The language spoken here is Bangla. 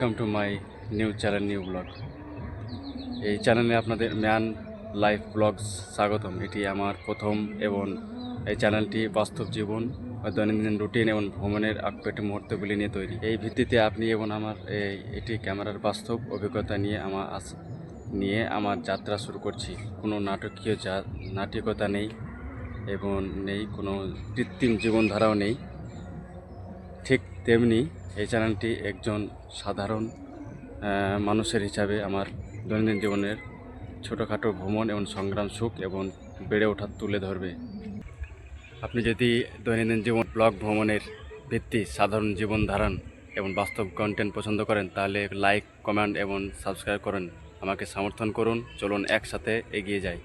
Welcome to my new channel new blog. এই চ্যানেলে আপনাদের ম্যান লাইফ ব্লগস স্বাগতম। এটি আমার প্রথম এবং এই চ্যানেলটি বাস্তব জীবন, দৈনন্দিন রুটিন এবং ভ্রমণের আকপেটে মুহূর্তগুলি নিয়ে তৈরি। এই ভিত্তিতে আপনি এবং আমার এটি ক্যামেরার বাস্তব অভিজ্ঞতা নিয়ে আমার যাত্রা শুরু করছি। কোনো নাটকীয়তা নেই এবং নেই কোনো কৃত্রিম জীবনধারাও নেই। ঠিক তেমনি এই চ্যানেলটি একজন সাধারণ মানুষের হিসাবে আমার দৈনন্দিন জীবনের ছোটোখাটো ভ্রমণ এবং সংগ্রাম, সুখ এবং বেড়ে ওঠা তুলে ধরবে। আপনি যদি দৈনন্দিন জীবন, ব্লগ, ভ্রমণের ভিত্তি, সাধারণ জীবন ধারণ এবং বাস্তব কন্টেন্ট পছন্দ করেন, তাহলে লাইক, কমেন্ট এবং সাবস্ক্রাইব করুন। আমাকে সমর্থন করুন। চলুন একসাথে এগিয়ে যাই।